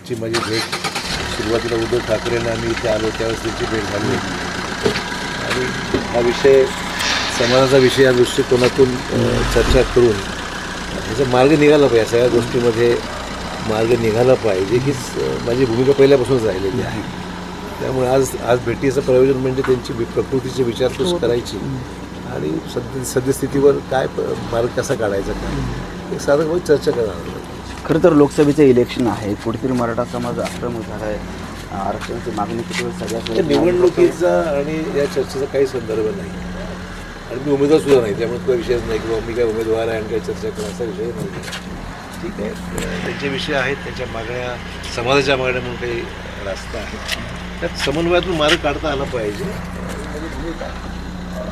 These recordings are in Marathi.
त्यांची माझी भेट सुरुवातीला उद्धव ठाकरेंना आम्ही इथे आलो त्यावेळेस त्यांची भेट झाली होती आणि हा विषय समाजाचा विषय या दृष्टिकोनातून चर्चा करून याचा मार्ग निघाला पाहिजे, सगळ्या गोष्टीमध्ये मार्ग निघाला पाहिजे ही माझी भूमिका पहिल्यापासूनच राहिलेली आहे. त्यामुळे आज भेटीचं प्रयोजन म्हणजे त्यांची प्रकृतीची विचारपूस करायची आणि सद्यस्थितीवर काय मार्ग कसा काढायचा काय साधारण चर्चा करणार. खरं तर लोकसभेचं इलेक्शन आहे, कुठेतरी मराठा समाज आक्रमक झाला आहे, आरक्षणाची मागणी किती सगळ्या निवडणुकीचा आणि या चर्चेचा काही संदर्भ नाही आणि मी उमेदवार सुद्धा नाही, त्यामुळे तो विषयच नाही किंवा मी काय उमेदवार आहे आणि काही चर्चा करा असा विषय नाही. ठीक आहे, त्यांचे विषय आहेत, त्यांच्या मागण्या समाजाच्या मागण्या म्हणून काही रास्ता आहे, त्यात समन्वयातून मार्ग काढता आला पाहिजे.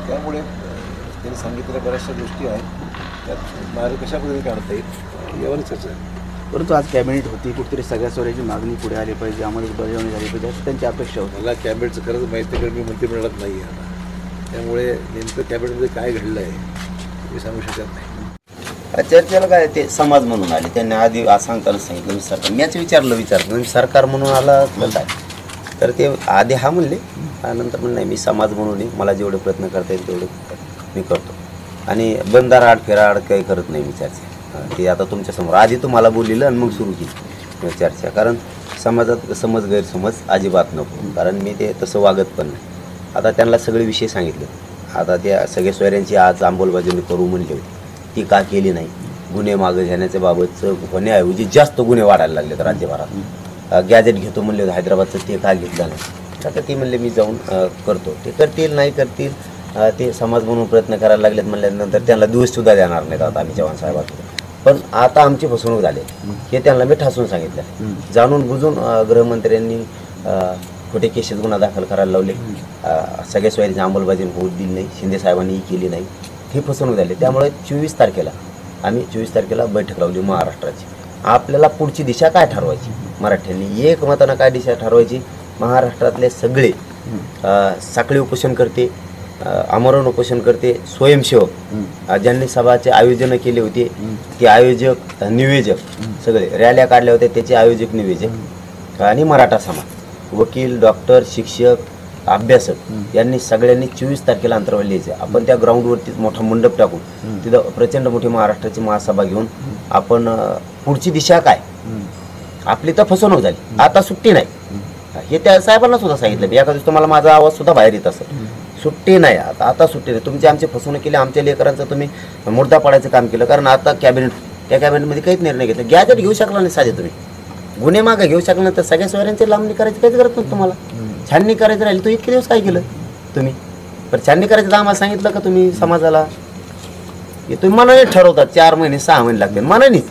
त्यामुळे त्यांनी सांगितलेल्या बऱ्याचशा गोष्टी आहेत, त्यात मार्ग कशा पद्धतीने काढता येईल यावर चर्चा आहे. परंतु आज कॅबिनेट होती, कुठेतरी सगळ्या सोयऱ्याची मागणी पुढे आली पाहिजे, अंमलबजावणी झाली पाहिजे असं त्यांची अपेक्षा होती. मला कॅबिनेटचं खरंच माहिती आहे, कारण मी मंत्रिमंडळात नाही आहे आता, त्यामुळे नेमकं कॅबिनेटमध्ये काय घडलं आहे मी सांगू शकत नाही. चर्चेला काय ते समाज म्हणून आले, त्यांनी आधी सांगताना सांगितलं मी सरकार, मीच विचारलं मी सरकार म्हणून आला काय, तर ते आधी हा म्हणले, नंतर म्हणलं नाही मी समाज म्हणून मला जेवढे प्रयत्न करता येईल तेवढे मी करतो आणि बंदार आड फेराआड काही करत नाही मी चर्चा. ते आता तुमच्यासमोर आधी तुम्हाला बोललेलं आणि मग सुरू केली चर्चा, कारण समाजात समज गैरसमज अजिबात नको, कारण मी ते तसं वागत पण नाही. आता त्यांना सगळे विषय सांगितले, आता त्या सगळ्या सोयऱ्यांची आज अंमलबजावणी करू म्हणली होती, ती का केली नाही. गुन्हे मागे घेण्याच्या बाबतचं होण्याऐवजी जास्त गुन्हे वाढायला लागलेत राज्यभरात. गॅजेट घेतो म्हणले होते हैदराबादचं, ते का घेतलं नाही. आता ते म्हणले मी जाऊन करतो, ते करतील नाही करतील, ते समाज म्हणून प्रयत्न करायला लागलेत म्हणल्यानंतर त्यांना दिवससुद्धा देणार नाहीत आता आम्ही चव्हाण साहेबांकडे. पण आता आमची फसवणूक झाली हे त्यांना मी ठासून सांगितलं. जाणून बुजून गृहमंत्र्यांनी खोटे केसेस गुन्हा दाखल करायला लावले, सगळ्या सोयरीची अंमलबजावणी होऊ दिली नाही, शिंदे साहेबांनी केली नाही, ही फसवणूक झाली. त्यामुळे 24 तारखेला बैठक लावली महाराष्ट्राची. आपल्याला पुढची दिशा काय ठरवायची, मराठ्यांनी एकमतानं काय दिशा ठरवायची. महाराष्ट्रातले सगळे साखळी उपोषण करते, आमरण उपोषण करते, स्वयंसेवक ज्यांनी सभाचे आयोजन केले होते ते आयोजक निवेदक सगळे रॅल्या काढल्या होत्या त्याचे आयोजक निवेदक आणि मराठा समाज, वकील, डॉक्टर, शिक्षक, अभ्यासक यांनी सगळ्यांनी 24 तारखेला अंतरावली यायचे. आपण त्या ग्राउंडवरतीच मोठा मंडप टाकून तिथं प्रचंड मोठी महाराष्ट्राची महासभा घेऊन आपण पुढची दिशा काय, आपली तर फसवणूक झाली, आता सुट्टी नाही. हे त्या साहेबांना सुद्धा सांगितलं मी, एका दिवशी तुम्हाला माझा आवाज सुद्धा बाहेर येत असेल, सुट्टी नाही आता सुट्टी नाही. तुमची आमची फसवणूक केली, आमच्या लेकरांचं तुम्ही मुर्दा पाडायचं काम केलं, कारण आता त्या कॅबिनेटमध्ये काहीच निर्णय घेतला. गॅजेट घेऊ शकला नाही साधे, तुम्ही गुन्हे मागे घेऊ शकला नाही, तर सगळ्या सोयऱ्यांची लांबणी करायची काहीच गरज नव्हती तुम्हाला. छाननी करायचं राहील, तू इतके दिवस काय केलं तुम्ही, पण छाननी करायचं तर आम्हाला सांगितलं का तुम्ही समाजाला. हे तुम्ही मनाने ठरवतात, 4 महिने 6 महिने लागतील मनानेच.